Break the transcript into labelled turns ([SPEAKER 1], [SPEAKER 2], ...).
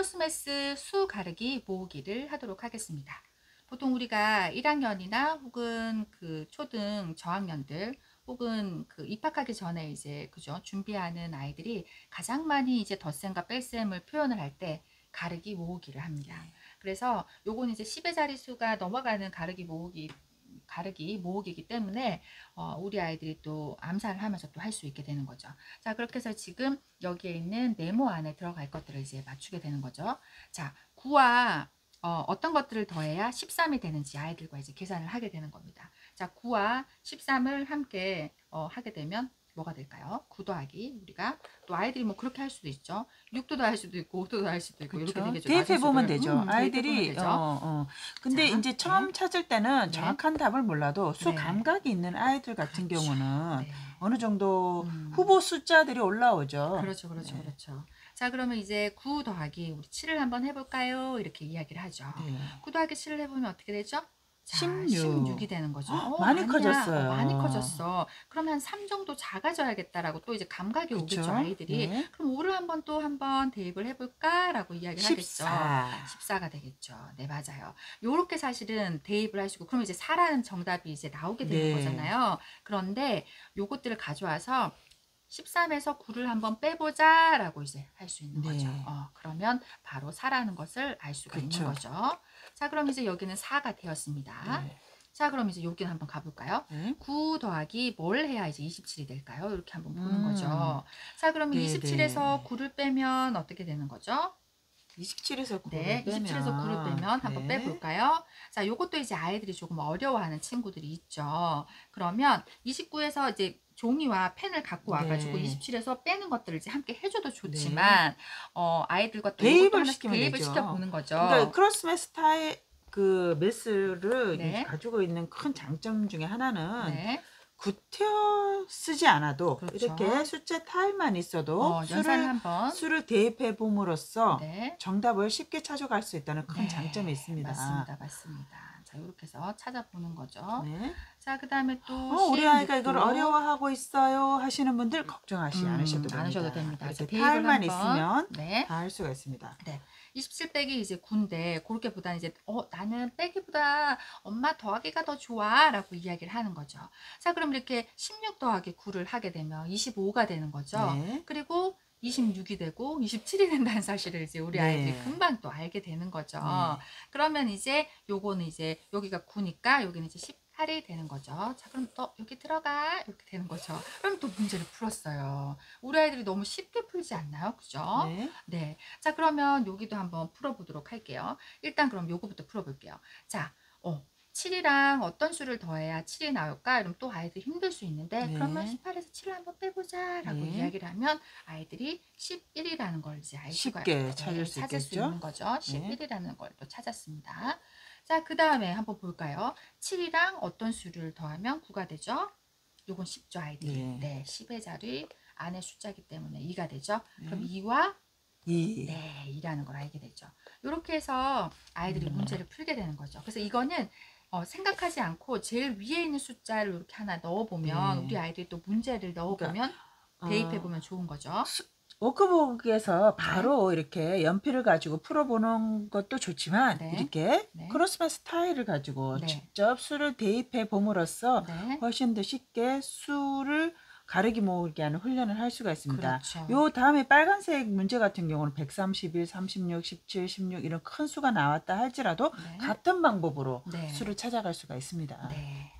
[SPEAKER 1] 크로스매스 수 가르기 모으기를 하도록 하겠습니다. 보통 우리가 1학년이나 혹은 그 초등 저학년들 혹은 그 입학하기 전에 이제 그죠 준비하는 아이들이 가장 많이 이제 덧셈과 뺄셈을 표현을 할 때 가르기 모으기를 합니다. 그래서 요건 이제 10의 자릿수가 넘어가는 가르기 모으기이기 때문에 우리 아이들이 또 암산을 하면서 또 할 수 있게 되는 거죠. 자, 그렇게 해서 지금 여기에 있는 네모 안에 들어갈 것들을 이제 맞추게 되는 거죠. 자, 9와 어떤 것들을 더해야 13이 되는지 아이들과 이제 계산을 하게 되는 겁니다. 자, 9와 13을 함께 하게 되면 뭐가 될까요? 9 더하기 우리가 또 아이들이 뭐 그렇게 할 수도 있죠. 6도 더할 수도 있고 5도 더할 수도 있고 이렇게
[SPEAKER 2] 그렇죠.
[SPEAKER 1] 되겠죠.
[SPEAKER 2] 대입해 보면 되죠.
[SPEAKER 1] 대입해보면
[SPEAKER 2] 아이들이
[SPEAKER 1] 되죠.
[SPEAKER 2] 근데
[SPEAKER 1] 자,
[SPEAKER 2] 이제 처음 찾을 때는
[SPEAKER 1] 네.
[SPEAKER 2] 정확한 답을 몰라도 수
[SPEAKER 1] 네.
[SPEAKER 2] 감각이 있는 아이들 같은
[SPEAKER 1] 그렇죠.
[SPEAKER 2] 경우는
[SPEAKER 1] 네.
[SPEAKER 2] 어느 정도 후보 숫자들이 올라오죠.
[SPEAKER 1] 그렇죠, 그렇죠,
[SPEAKER 2] 네.
[SPEAKER 1] 그렇죠. 자, 그러면 이제 9 더하기 우리 7을 한번 해볼까요? 이렇게 이야기를 하죠.
[SPEAKER 2] 네.
[SPEAKER 1] 9 더하기 7을 해보면 어떻게 되죠? 자,
[SPEAKER 2] 16.
[SPEAKER 1] 16이 되는 거죠.
[SPEAKER 2] 많이
[SPEAKER 1] 아니야.
[SPEAKER 2] 커졌어요.
[SPEAKER 1] 많이 커졌어. 그러면 한 3 정도 작아져야겠다라고 또 이제 감각이 오겠죠,
[SPEAKER 2] 그쵸?
[SPEAKER 1] 아이들이.
[SPEAKER 2] 네.
[SPEAKER 1] 그럼 5를 한번 또 한번 대입을 해볼까라고 이야기를 하겠죠.
[SPEAKER 2] 14.
[SPEAKER 1] 14가 되겠죠. 네, 맞아요. 요렇게 사실은 대입을 하시고, 그럼 이제 4라는 정답이 이제 나오게 되는
[SPEAKER 2] 네.
[SPEAKER 1] 거잖아요. 그런데 요것들을 가져와서 13에서 9를 한번 빼보자 라고 이제 할 수 있는 거죠.
[SPEAKER 2] 네.
[SPEAKER 1] 그러면 바로 4라는 것을 알 수가 있는
[SPEAKER 2] 그쵸.
[SPEAKER 1] 거죠. 자, 그럼 이제 여기는 4가 되었습니다.
[SPEAKER 2] 네.
[SPEAKER 1] 자, 그럼 이제 여기는 한번 가볼까요?
[SPEAKER 2] 네.
[SPEAKER 1] 9 더하기 뭘 해야 이제 27이 될까요? 이렇게 한번 보는 거죠. 자, 그러면
[SPEAKER 2] 네,
[SPEAKER 1] 27에서
[SPEAKER 2] 네.
[SPEAKER 1] 9를 빼면 어떻게 되는 거죠?
[SPEAKER 2] 27에서 9를
[SPEAKER 1] 네,
[SPEAKER 2] 빼면
[SPEAKER 1] 27에서 9를 빼면 한번
[SPEAKER 2] 네.
[SPEAKER 1] 빼볼까요? 자, 요것도 이제 아이들이 조금 어려워하는 친구들이 있죠. 그러면 29에서 이제 종이와 펜을 갖고 와가지고
[SPEAKER 2] 네.
[SPEAKER 1] 27에서 빼는 것들을 이제 함께 해줘도 좋지만, 아이들과 또 요것도
[SPEAKER 2] 대입을
[SPEAKER 1] 하나씩
[SPEAKER 2] 시키면
[SPEAKER 1] 대입을
[SPEAKER 2] 되죠.
[SPEAKER 1] 시켜보는 거죠.
[SPEAKER 2] 그러니까 크로스매스 타입 그 매스를
[SPEAKER 1] 네.
[SPEAKER 2] 가지고 있는 큰 장점 중에 하나는
[SPEAKER 1] 네.
[SPEAKER 2] 구태여 쓰지 않아도
[SPEAKER 1] 그렇죠.
[SPEAKER 2] 이렇게 숫자 타입만 있어도
[SPEAKER 1] 연산을 한번.
[SPEAKER 2] 수를 대입해 봄으로써
[SPEAKER 1] 네.
[SPEAKER 2] 정답을 쉽게 찾아갈 수 있다는 큰
[SPEAKER 1] 네,
[SPEAKER 2] 장점이 있습니다.
[SPEAKER 1] 맞습니다. 맞습니다. 자, 이렇게 해서 찾아보는 거죠.
[SPEAKER 2] 네.
[SPEAKER 1] 자, 그 다음에 또
[SPEAKER 2] 우리 아이가 이걸
[SPEAKER 1] 16도.
[SPEAKER 2] 어려워하고 있어요 하시는 분들 걱정하지 않으셔도 됩니다.
[SPEAKER 1] 안 하셔도 됩니다.
[SPEAKER 2] 이렇게
[SPEAKER 1] 대입을
[SPEAKER 2] 타입만
[SPEAKER 1] 한번.
[SPEAKER 2] 있으면
[SPEAKER 1] 네.
[SPEAKER 2] 다 할 수가 있습니다.
[SPEAKER 1] 네. 27 빼기 이제 9인데 그렇게 보다는 이제 나는 빼기보다 엄마 더하기가 더 좋아 라고 이야기를 하는 거죠. 자, 그럼 이렇게 16 더하기 9를 하게 되면 25가 되는 거죠.
[SPEAKER 2] 네.
[SPEAKER 1] 그리고 26이 되고 27이 된다는 사실을 이제 우리 아이들이
[SPEAKER 2] 네.
[SPEAKER 1] 금방 또 알게 되는 거죠.
[SPEAKER 2] 네.
[SPEAKER 1] 그러면 이제 요거는 이제 여기가 9니까 여기는 이제 18이 되는 거죠. 자, 그럼 또 여기 들어가 이렇게 되는 거죠. 그럼 또 문제를 풀었어요. 우리 아이들이 너무 쉽게 풀지 않나요? 그죠?
[SPEAKER 2] 네.
[SPEAKER 1] 네. 자, 그러면 여기도 한번 풀어보도록 할게요. 일단 그럼 요거부터 풀어볼게요. 자, 7이랑 어떤 수를 더해야 7이 나올까? 이러면 또 아이들이 힘들 수 있는데,
[SPEAKER 2] 네.
[SPEAKER 1] 그러면 18에서 7을 한번 빼보자 라고
[SPEAKER 2] 네.
[SPEAKER 1] 이야기를 하면 아이들이 11이라는 걸 이제 알 수가
[SPEAKER 2] 쉽게
[SPEAKER 1] 있-
[SPEAKER 2] 찾을 수
[SPEAKER 1] 찾을 수
[SPEAKER 2] 있겠죠?
[SPEAKER 1] 있는 거죠. 11이라는 걸 또 찾았습니다. 자, 그 다음에 한번 볼까요? 7이랑 어떤 수를 더하면 9가 되죠? 요건 쉽죠, 아이들이.
[SPEAKER 2] 네.
[SPEAKER 1] 네, 10의 자리 안에 숫자이기 때문에 2가 되죠. 그럼
[SPEAKER 2] 네.
[SPEAKER 1] 2와
[SPEAKER 2] 2.
[SPEAKER 1] 네, 2라는 걸 알게 되죠. 이렇게 해서 아이들이 문제를 풀게 되는 거죠. 그래서 이거는 생각하지 않고 제일 위에 있는 숫자를 이렇게 하나 넣어보면
[SPEAKER 2] 네.
[SPEAKER 1] 우리 아이들이 또 문제를 넣어보면 대입해보면 좋은 거죠.
[SPEAKER 2] 워크북에서 바로 이렇게 연필을 가지고 풀어보는 것도 좋지만
[SPEAKER 1] 네.
[SPEAKER 2] 이렇게
[SPEAKER 1] 네.
[SPEAKER 2] 크로스매스 타일을 가지고
[SPEAKER 1] 네.
[SPEAKER 2] 직접 수를 대입해 봄으로써
[SPEAKER 1] 네.
[SPEAKER 2] 훨씬 더 쉽게 수를 가르기 모으기 하는 훈련을 할 수가 있습니다.
[SPEAKER 1] 그렇죠.
[SPEAKER 2] 요 다음에 빨간색 문제 같은 경우는 131, 36, 17, 16 이런 큰 수가 나왔다 할지라도
[SPEAKER 1] 네.
[SPEAKER 2] 같은 방법으로
[SPEAKER 1] 네.
[SPEAKER 2] 수를 찾아갈 수가 있습니다.
[SPEAKER 1] 네.